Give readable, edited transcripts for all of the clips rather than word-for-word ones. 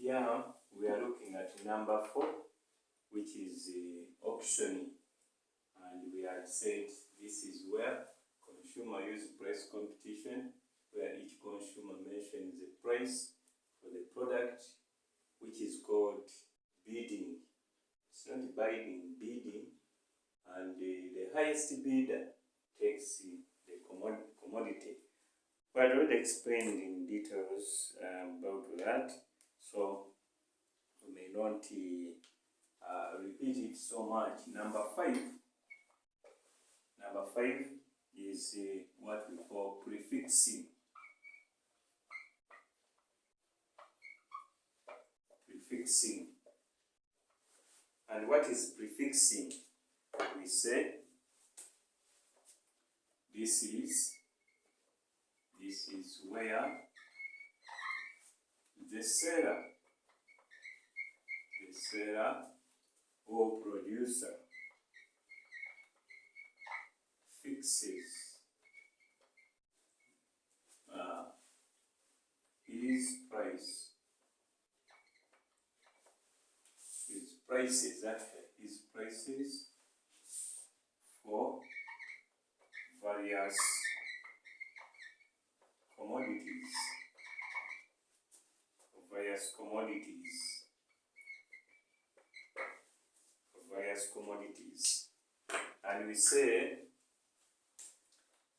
Here we are looking at number 4, which is auctioning, and we had said this is where consumer use price competition, where each consumer mentions the price for the product, which is called bidding. It's not buying, bidding, and the highest bidder takes the commodity. We had already explained in details about that, so we may not repeat it so much. Number 5 is what we call prefixing. And what is prefixing? We say this is where the seller or producer fixes his prices for various commodities. And we say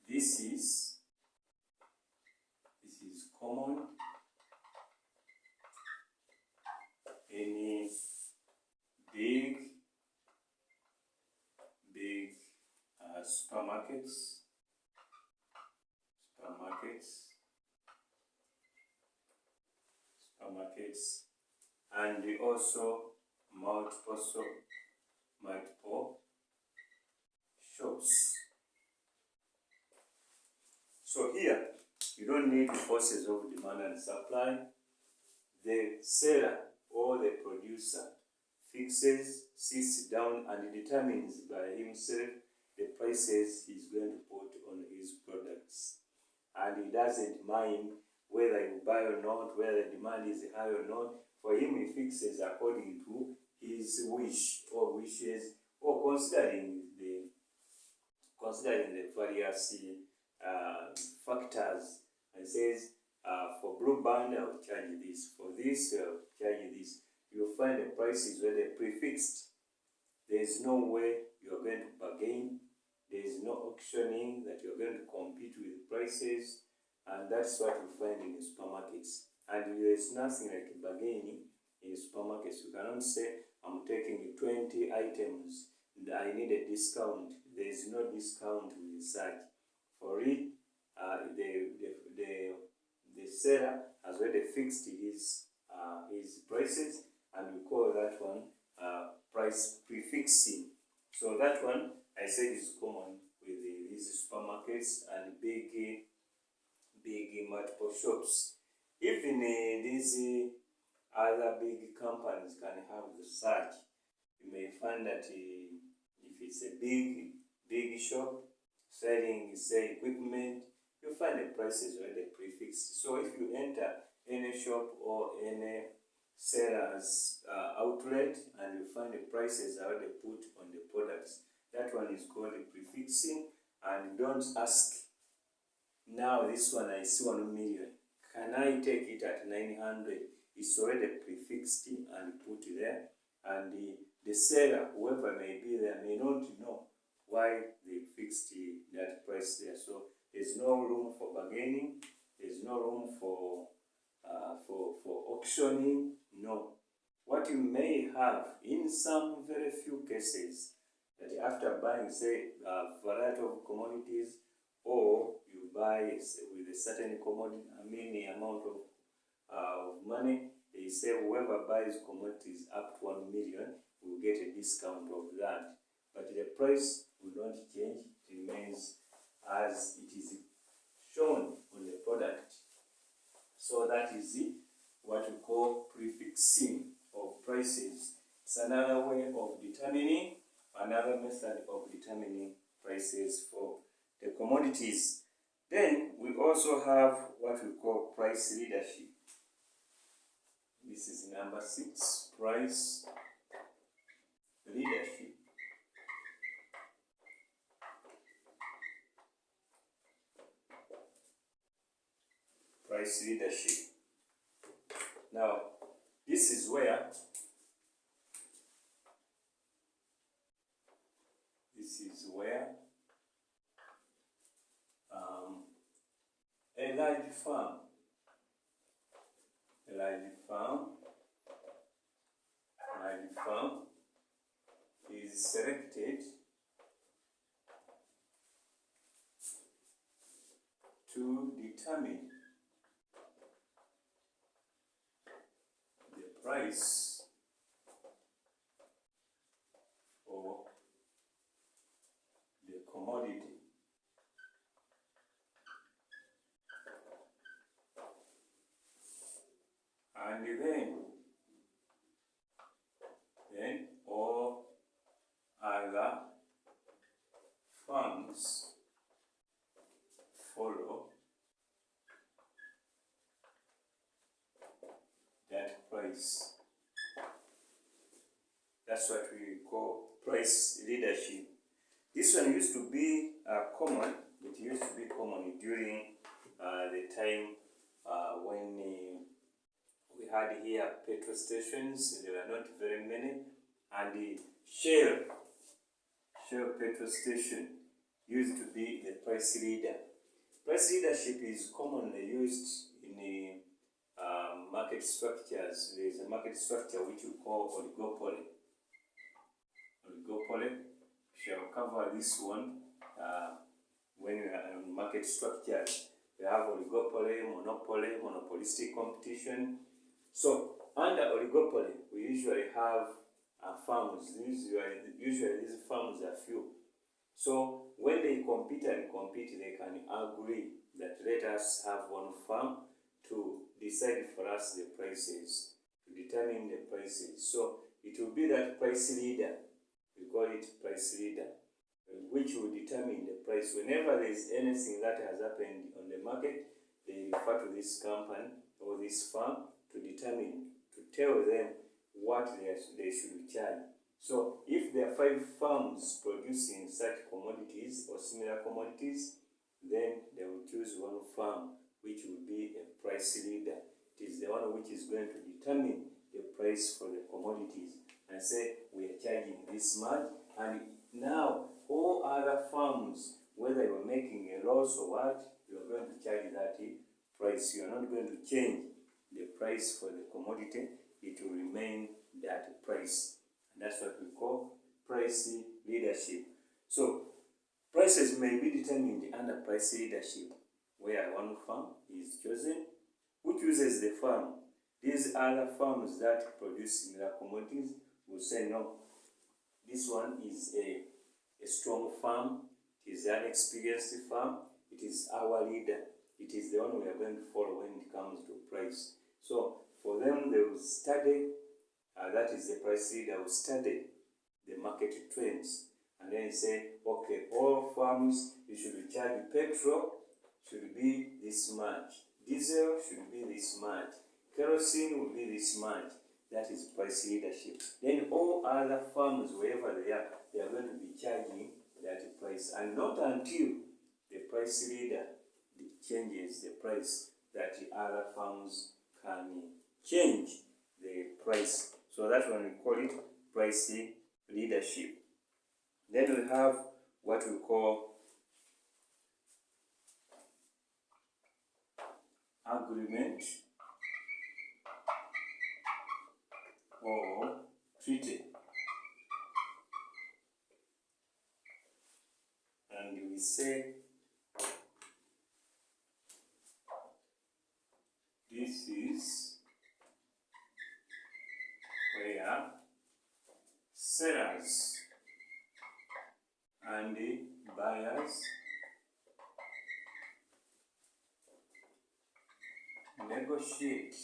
this is common in big supermarkets, and also multiple shops. So here, you don't need forces of demand and supply. The seller or the producer sits down and determines by himself the prices he's going to put on his products. And he doesn't mind whether you buy or not, whether the demand is high or not. For him, he fixes according to his wishes, or considering the various factors, and says, for blue band, I'll charge this. For this, I'll charge this. You'll find the prices where they're prefixed. There is no way you're going to bargain. There is no auctioning that you're going to compete with prices. And that's what you find in the supermarkets. And there's nothing like bargaining in supermarkets. You cannot say, I'm taking 20 items and I need a discount. There is no discount with such. For it, the seller has already fixed his prices, and we call that one price prefixing. So that one, I said, is common with these supermarkets and big multiple shops. Even these other big companies can have the such. You may find that if it's a big shop selling, say, equipment, you find the prices already prefixed. So if you enter any shop or any seller's outlet and you find the prices already put on the products, that one is called prefixing. And don't ask, now this one I see 1 million, can I take it at 900? It's already prefixed and put there, and the seller, whoever may be there, may not know why they fixed that price there. So there's no room for bargaining. There's no room for auctioning. No. What you may have in some very few cases, that after buying, say, a variety of commodities, or you buy with a certain commodity, amount of money, they say whoever buys commodities up to 1 million will get a discount of that. But the price will not change. It remains as it is shown on the product. So that is what we call prefixing of prices. It's another way of determining, another method of determining prices for the commodities. Then we also have what we call price leadership. We This is number 6, price leadership. Price leadership. Now, this is where a large farm is selected to determine the price for the commodity. And then all other farms follow that price. That's what we call price leadership. This one used to be common. It used to be common during the time when we had here petrol stations. There were not very many, and the Shell petrol station used to be the price leader. Price leadership is commonly used in the market structures. There is a market structure which we call oligopoly. Shall cover this one when we are on market structures. We have oligopoly, monopoly, monopolistic competition. So under oligopoly, we usually have farms. Usually these farms are few. So when they compete, they can agree that let us have one farm to decide for us the prices, to determine the prices. So it will be that price leader. We call it price leader, which will determine the price. Whenever there is anything that has happened on the market, they refer to this company or this firm to determine, to tell them what they should charge. So if there are 5 firms producing such commodities or similar commodities, then they will choose one firm which will be a price leader. It is the one which is going to determine the price for the commodities and say we are charging this much, and now all other firms, whether you are making a loss or what, you are going to charge that price. You are not going to change the price for the commodity. It will remain that price. And that's what we call price leadership. So prices may be determined under price leadership, where one firm is chosen. Who chooses the firm? These other firms that produce similar commodities will say, no, this one is a strong firm, it is an experienced firm, it is our leader, it is the one we are going to follow when it comes to price. So for them, they will study, that is the price leader will study the market trends and then say, okay, all firms, you should charge petrol should be this much, diesel should be this much, kerosene will be this much. That is price leadership. Then all other firms, wherever they are going to be charging that price. And not until the price leader changes the price that the other firms can change the price. So that's when we call it price leadership. Then we have what we call agreement or treaty. And we say this is where sellers and the buyers negotiate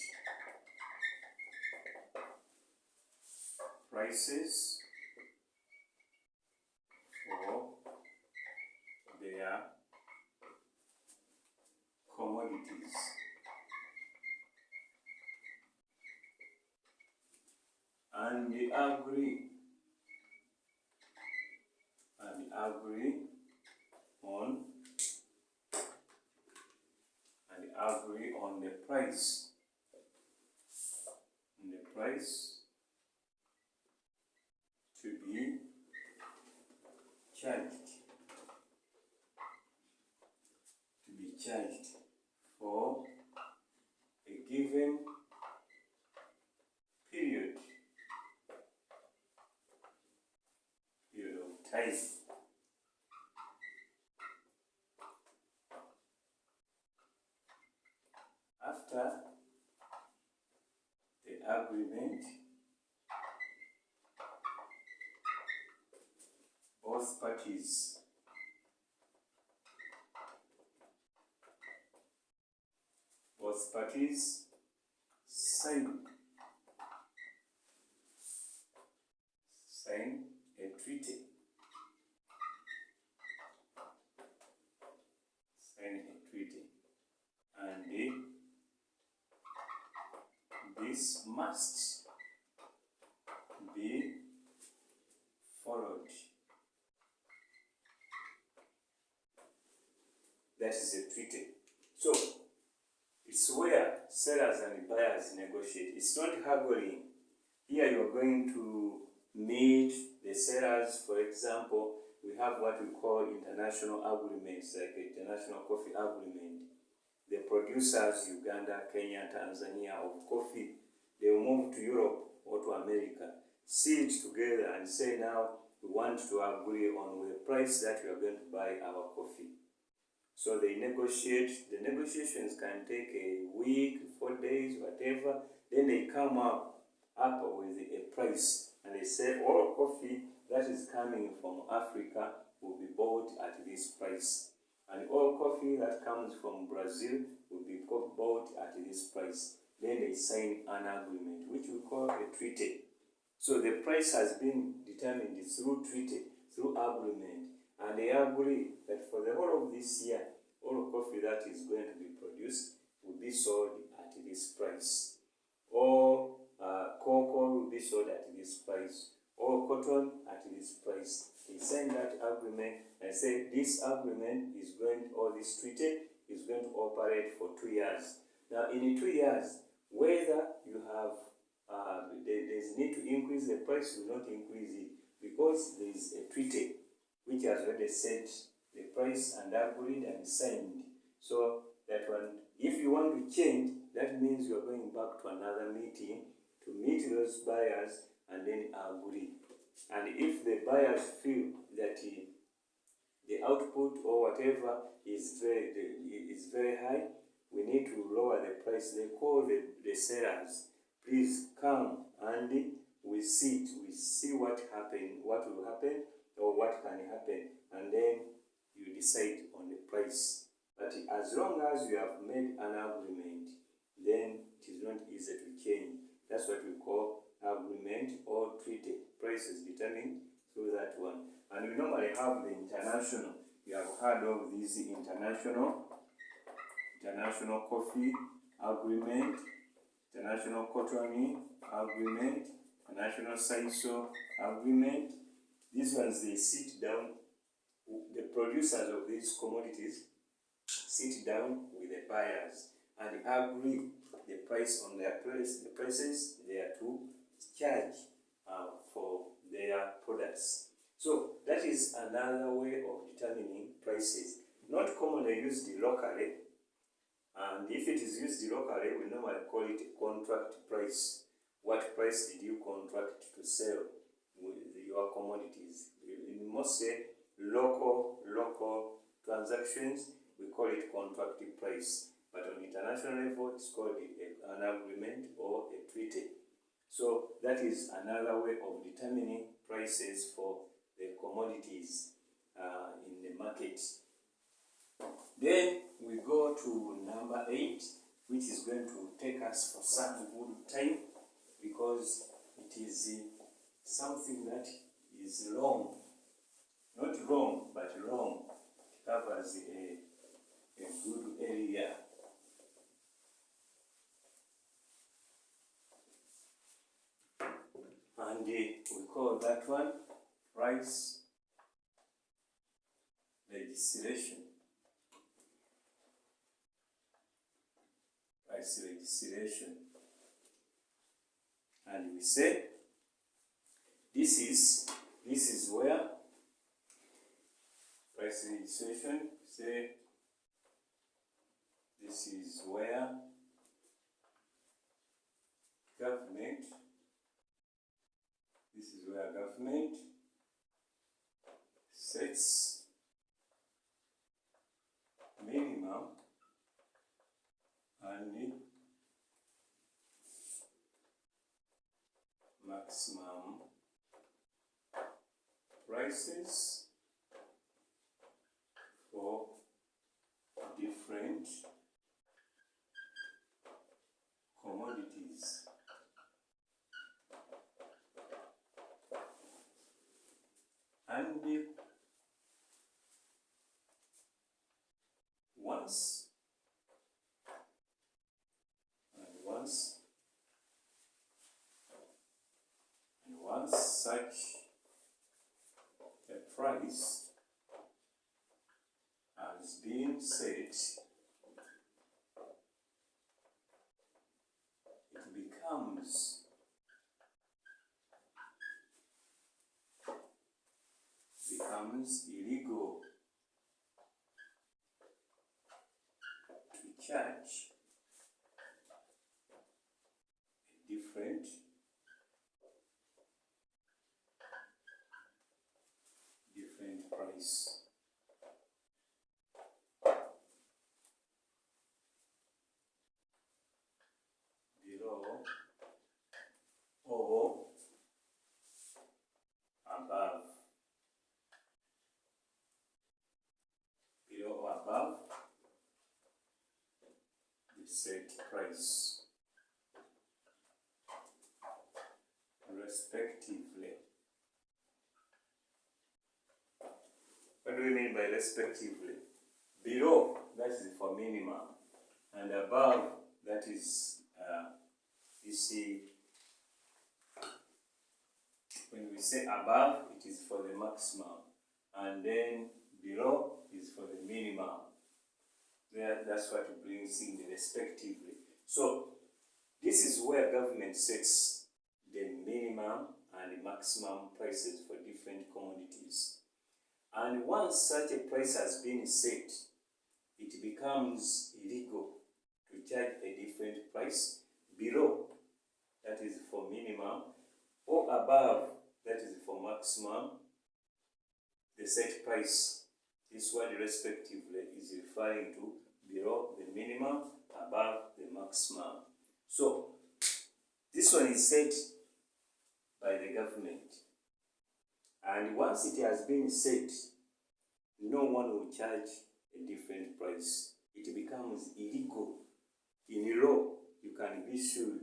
prices for their commodities. and agree on the price. To be charged for a given period of time. After the agreement, both parties sign a treaty. And this must be followed. That is a treaty. So it's where sellers and buyers negotiate. It's not haggling. Here you are going to meet the sellers. For example, we have what we call international agreements, like international coffee agreement. The producers, Uganda, Kenya, Tanzania, of coffee, they will move to Europe or to America, sit together and say, now we want to agree on the price that we are going to buy our coffee. So they negotiate. The negotiations can take a week, 4 days, whatever. Then they come up with a price, and they say all coffee that is coming from Africa will be bought at this price, and all coffee that comes from Brazil will be bought at this price. Then they sign an agreement, which we call a treaty. So the price has been determined through treaty, through agreement, and they agree that for the whole of this year, all coffee that is going to be produced will be sold at this price. Or cocoa will be sold at this price. Or cotton at this price. They sign that agreement and say this agreement is going, or this treaty is going to operate for 2 years. Now in 2 years, whether you have there's need to increase the price, will not increase it, because there is a treaty which has already set the price and agreed and signed. So that one, if you want to change, that means you are going back to another meeting to meet those buyers and then agree. And if the buyers feel that the output or whatever is very high, we need to lower the price. They call the sellers, please come and we sit, we see what will happen or what can happen, and then you decide on the price. But as long as you have made an agreement, then it is not easy to change. That's what we call agreement or treaty. Price is determined through that one. And we normally have the international. You have heard of these international coffee agreement, international cotton agreement, international sisal agreement. These ones, they sit down, the producers of these commodities sit down with the buyers and agree the price on their price, the prices they are to charge for their products. So that is another way of determining prices. Not commonly used locally, and if it is used locally, we normally call it contract price. What price did you contract to sell with your commodities? In most local transactions, we call it contract price. But on international level, it's called an agreement or a treaty. So that is another way of determining prices for the commodities in the market. Then we go to number 8, which is going to take us for some good time, because it is something that is long. Not wrong, but long. It covers a good area. and we call that one price legislation. Price legislation. And we say this is where price legislation, say this is where government sets minimum and maximum prices for different commodities. And once such a price has been set, it becomes illegal to charge a different price. Below or above. Below or above the set price, respectively. What do we mean by respectively? Below, that is for minimum, and above, that is, you see, when we say above, it is for the maximum, and then below is for the minimum. That's what it brings in the respectively. So, this is where government sets the minimum and the maximum prices for different commodities. And once such a price has been set, it becomes illegal to charge a different price below, that is for minimum, or above, that is for maximum, the set price. This word respectively is referring to below the minimum, above the maximum. So, this one is set by the government. And once it has been set, no one will charge a different price. It becomes illegal. In law, you can be sued,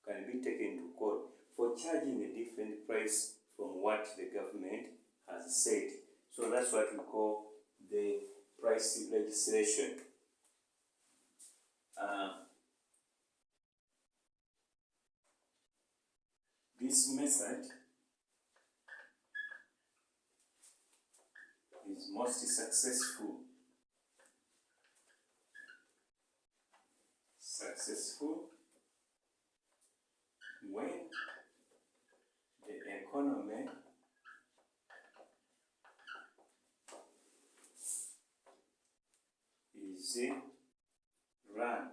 can be taken to court for charging a different price from what the government has said. So that's what we call the price legislation. This method is most successful when the economy is run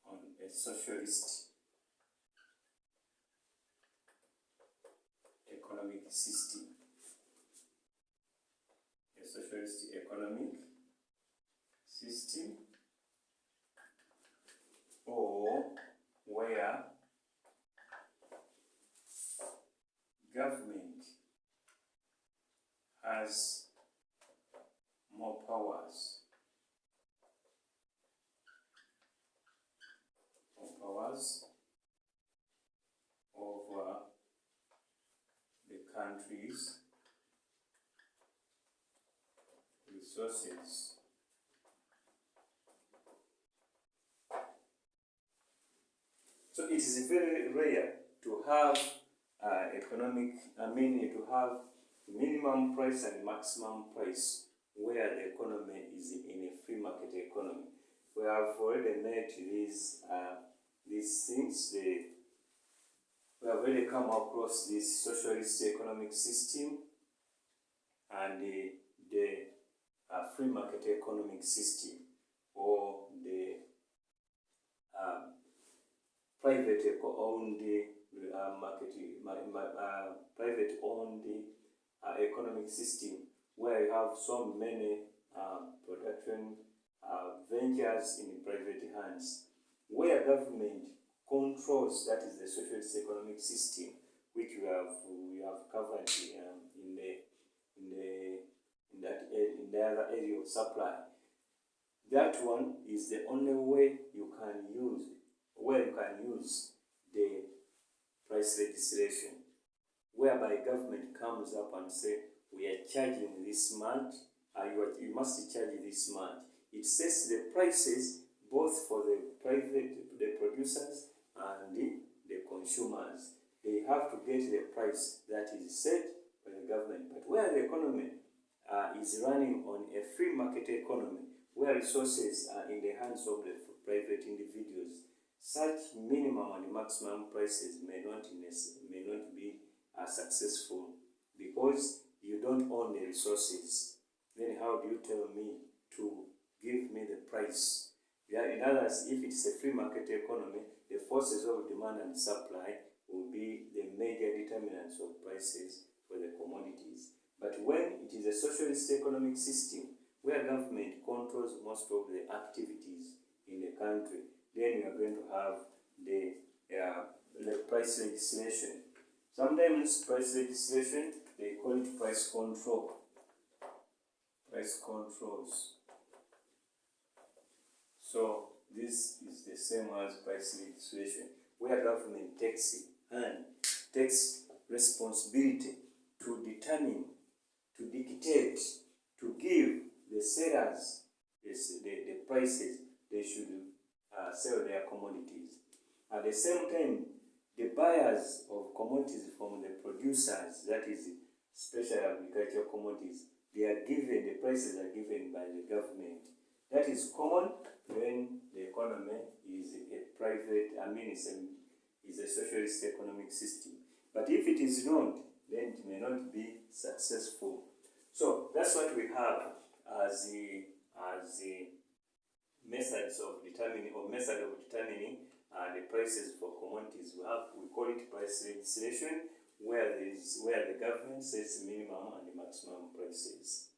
on a socialist economic system. A socialist economic system, or where government has more powers over the country's resources. So it is very rare to have to have minimum price and maximum price where the economy is in a free market economy. We have already met these things. We have already come across this socialist economic system and the free market economic system, or the private-owned private-owned economic system, where you have so many production ventures in private hands, where government controls. That is the socialist economic system, which we have covered in the other area of supply. That one is the only way you can use the price legislation, whereby government comes up and say, we are charging this much, you must charge this much. It sets the prices both for the producers and the consumers. They have to get the price that is set by the government. But where the economy is running on a free market economy, where resources are in the hands of the private individuals, such minimum and maximum prices may not be successful, because you don't own the resources. Then how do you tell me to give me the price? Yeah, in other words, if it's a free market economy, the forces of demand and supply will be the major determinants of prices for the commodities. But when it is a socialist economic system, where government controls most of the activities in the country, then you are going to have the price legislation. Sometimes price legislation, they call it price control. Price controls. So this is the same as price legislation, where government takes responsibility to determine, to dictate, to give the sellers the prices they should sell their commodities. At the same time, the buyers of commodities from the producers, that is special agricultural commodities, the prices are given by the government. That is common when the economy is a socialist economic system. But if it is not, then it may not be successful. So that's what we have as the method of determining the prices for commodities. We call it price legislation, where the government sets minimum and maximum prices.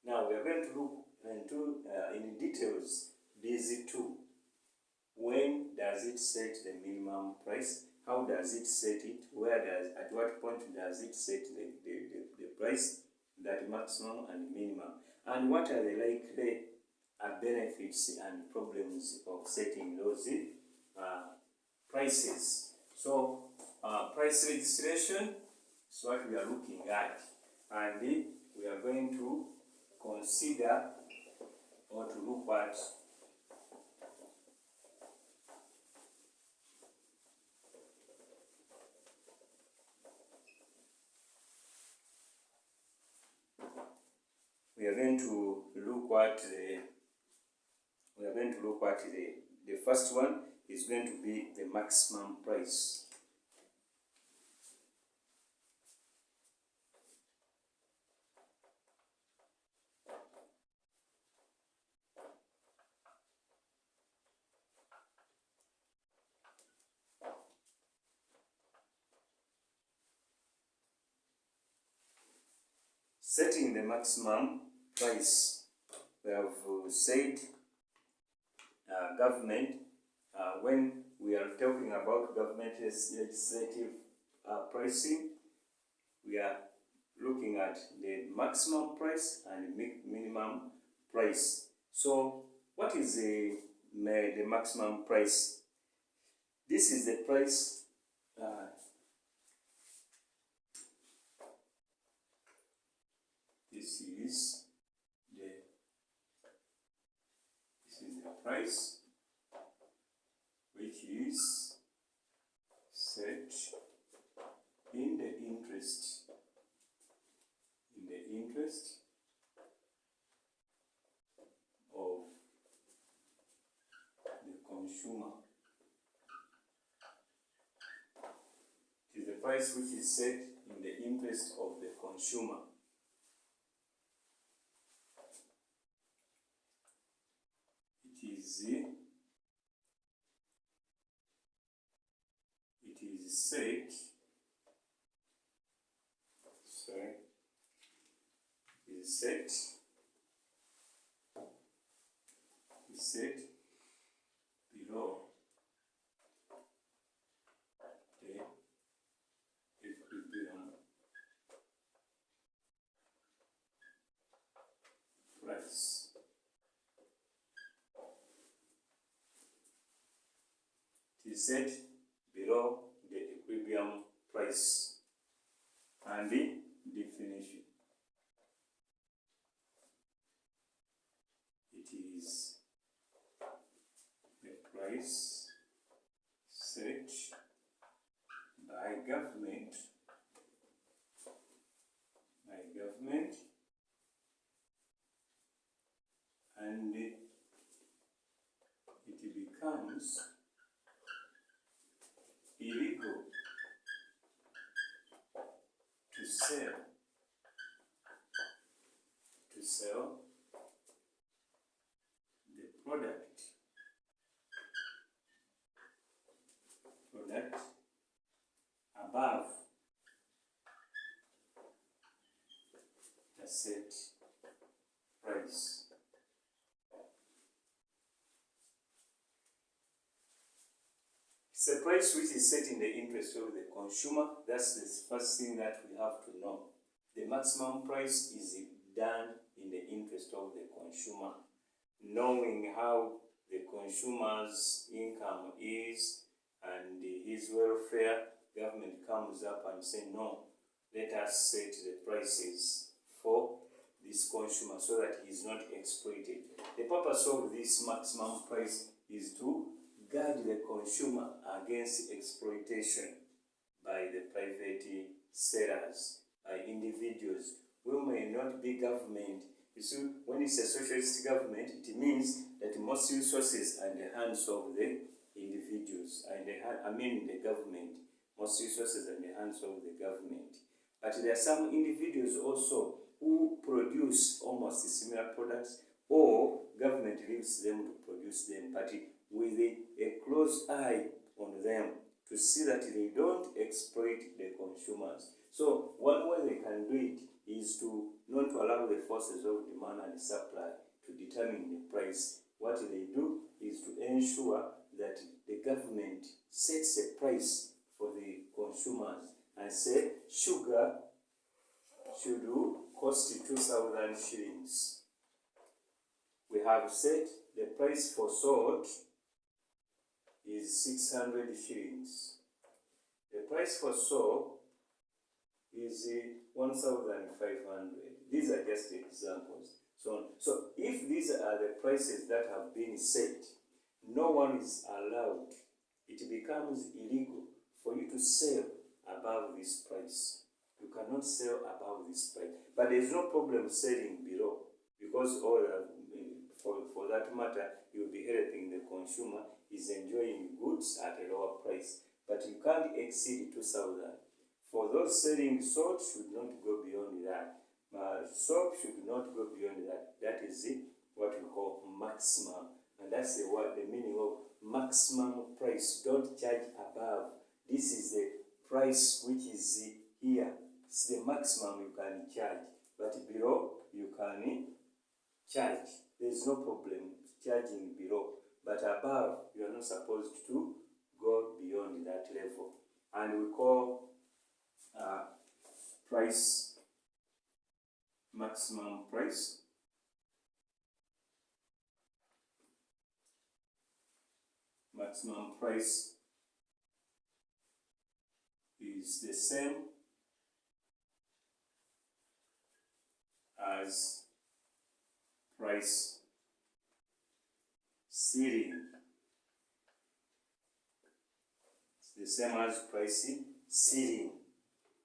Now we are going to look into in details these two. When does it set the minimum price? How does it set it? At what point does it set the price, that maximum and minimum? And what are the likely benefits and problems of setting those prices? So price legislation is what we are looking at, and we are going to consider or to look at the first one is going to be the maximum price. Setting the maximum price, we have said government, when we are talking about government legislative pricing, we are looking at the maximum price and minimum price. So what is the maximum price? This is the price this is the price which is consumer. It is the price which is set in the interest of the consumer. It is set below the equilibrium price. It is set below the equilibrium price. And the definition. It is the price set by government and it becomes illegal to sell the product above the set price. It's a price which is set in the interest of the consumer. That's the first thing that we have to know. The maximum price is done in the interest of the consumer. Knowing how the consumer's income is and his welfare, government comes up and say, no, let us set the prices for this consumer so that he is not exploited. The purpose of this maximum price is to guard the consumer against exploitation by the private sellers, by individuals who may not be government. You see, when it's a socialist government, it means that most resources are in the hands of the individuals, the government. Most resources are in the hands of the government. But there are some individuals also who produce almost similar products, or government leaves them to produce them, but with a close eye on them to see that they don't exploit the consumers. So one way they can do it is to not to allow the forces of demand and supply to determine the price. What they do is to ensure that the government sets a price for the consumers and say sugar should cost 2,000 shillings. We have said the price for salt is 600 shillings. The price for soap is 1,500. These are just examples. So if these are the prices that have been set, no one is allowed. It becomes illegal for you to sell above this price. You cannot sell above this price. But there is no problem selling below, because for that matter, you'll be helping the consumer is enjoying goods at a lower price. But you can't exceed 2,000. For those selling salt, should not go beyond that. Soap should not go beyond that. That is what we call maximum. And that's the meaning of maximum price. Don't charge above. This is the price which is here. It's the maximum you can charge. But below, you can charge. There's no problem charging below. But above, you are not supposed to go beyond that level. And we call price maximum price. Maximum price is the same as price ceiling. It's the same as price ceiling.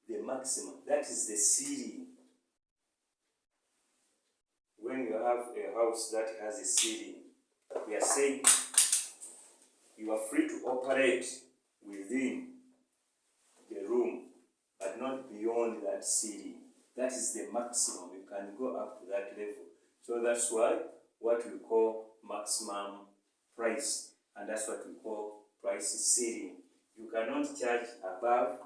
The maximum, that is the ceiling. When you have a house that has a ceiling, we are saying operate within the room, but not beyond that ceiling. That is the maximum. You can go up to that level. So that's why what we call maximum price, and that's what we call price ceiling. You cannot charge above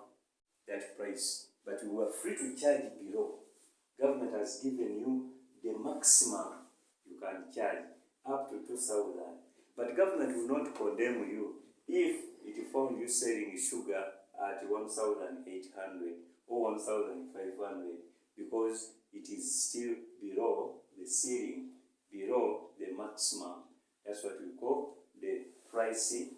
that price, but you are free to charge below. Government has given you the maximum you can charge, up to 2,000. But government will not condemn you if it found you selling sugar at 1,800 or 1,500, because it is still below the ceiling, below the maximum. That's what we call the pricing,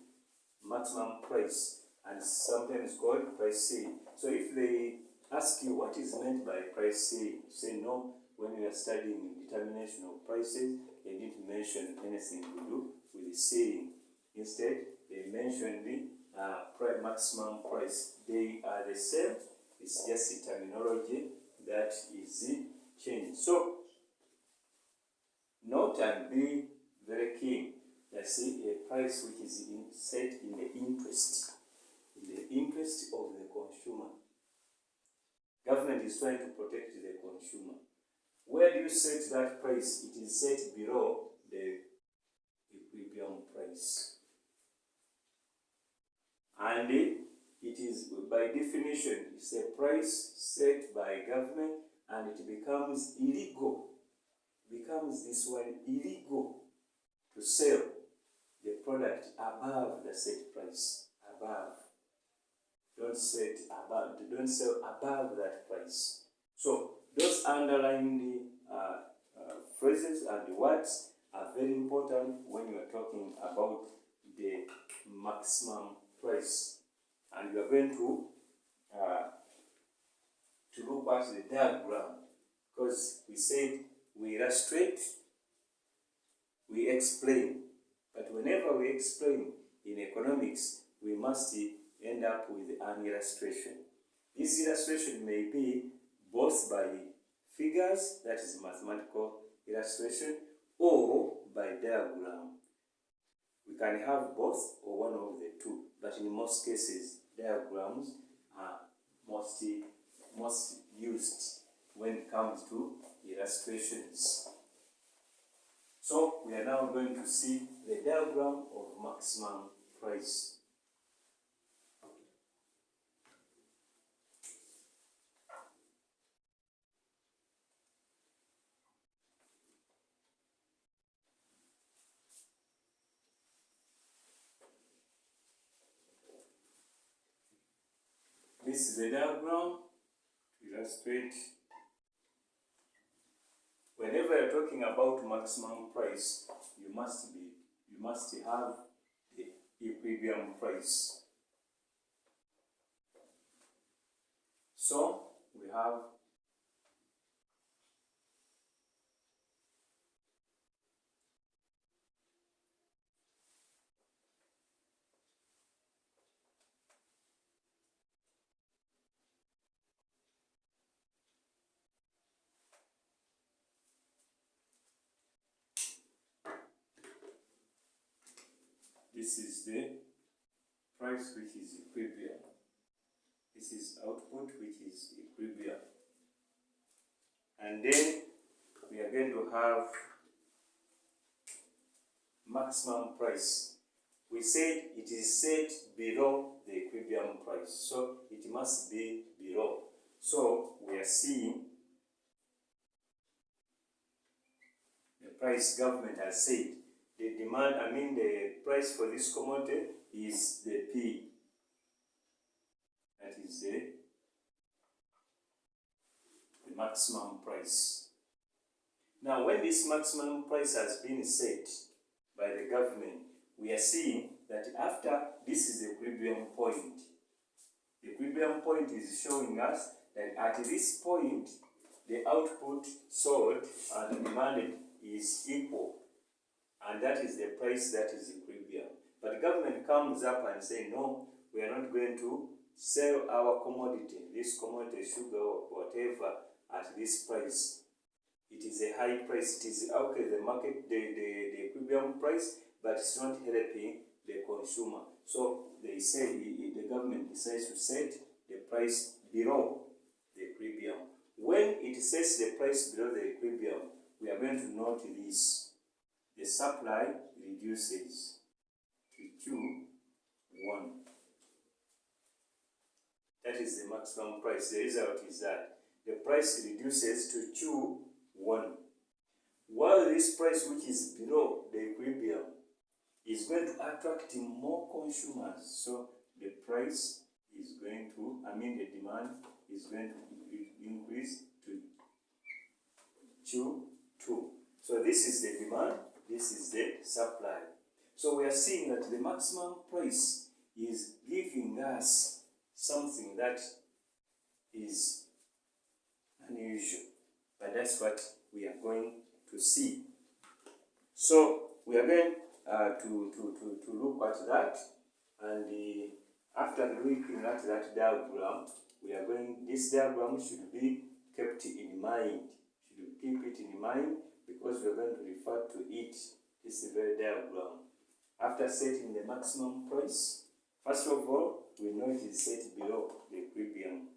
maximum price, and sometimes called price ceiling. So if they ask you what is meant by price ceiling, say no. When you are studying determination of prices, they didn't mention anything to do with the ceiling. Instead, they mentioned the maximum price. They are the same. It's just the terminology that is changed. So, note and be very keen. Let's see a price which is set in the interest of the consumer. Government is trying to protect the consumer. Where do you set that price? It is set below the equilibrium price. And it is, by definition, it's a price set by government, and it becomes illegal. Becomes this one illegal to sell the product above the set price. Above. Don't sell above that price. So those underlying phrases and words are very important when you are talking about the maximum price. And you are going to look at the diagram, because we said we illustrate, we explain. But whenever we explain in economics, we must end up with an illustration. This illustration may be both by figures, that is mathematical illustration, or by diagram. We can have both or one of the two, but in most cases, diagrams are most used when it comes to illustrations. So we are now going to see the diagram of maximum price. This is the diagram to illustrate. Whenever you're talking about maximum price, you must have the equilibrium price. So we have this is the price which is equilibrium. This is output which is equilibrium. And then we are going to have maximum price. We said it is set below the equilibrium price, so it must be below. So we are seeing the price government has said. The demand, the price for this commodity is the P. That is the maximum price. Now, when this maximum price has been set by the government, we are seeing that after this is the equilibrium point. The equilibrium point is showing us that at this point, the output sold and demanded is equal. And that is the price that is equilibrium. But the government comes up and says, no, we are not going to sell our commodity, this commodity, sugar or whatever, at this price. It is a high price. It is okay, the market, the equilibrium price, but it's not helping the consumer. So they say the government decides to set the price below the equilibrium. When it sets the price below the equilibrium, we are going to note this. The supply reduces to Q1. That is the maximum price. The result is that the price reduces to Q1. While this price, which is below the equilibrium, is going to attract more consumers. So the price is going to, the demand is going to increase to Q2. So this is the demand, this is the supply. So we are seeing that the maximum price is giving us something that is unusual. But that's what we are going to see. So we are going to look at that, and after looking at that diagram, this diagram should be kept in mind. Should keep it in mind because we are going to refer to it. This very diagram. After setting the maximum price, first of all, we know it is set below the equilibrium.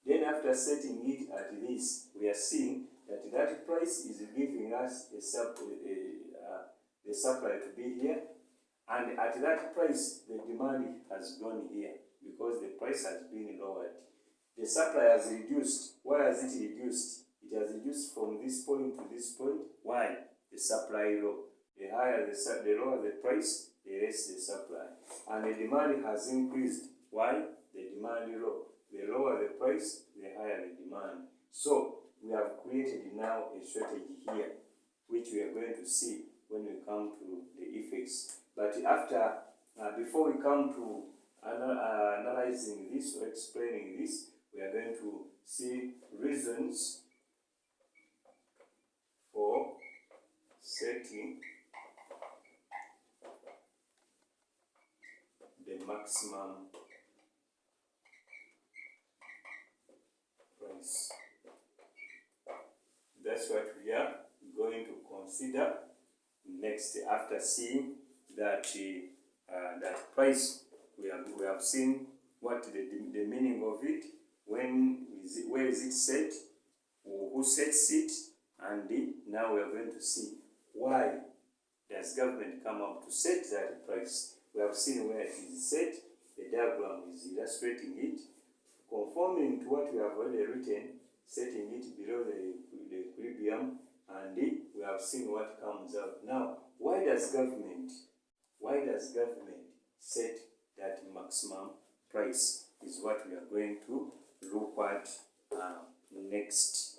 Then after setting it at this, we are seeing that price is giving us the supply to be here, and at that price the demand has gone here because the price has been lowered. The supply has reduced. Why has it reduced? It has reduced from this point to this point. Why? The supply low. The higher the lower the price, the less the supply. And the demand has increased. Why? The demand low. The lower the price, the higher the demand. So we have created now a strategy here, which we are going to see when we come to the effects. But before we come to analyzing this or explaining this, we are going to see reasons for setting the maximum price. That's what we are going to consider next after seeing that that price. We have seen what the meaning of it, where is it set, who sets it, and now we are going to see why does government come up to set that price. We have seen where it is set. The diagram is illustrating it, conforming to what we have already written, setting it below the equilibrium, and we have seen what comes out. Now, why does government set that maximum price is what we are going to look at next.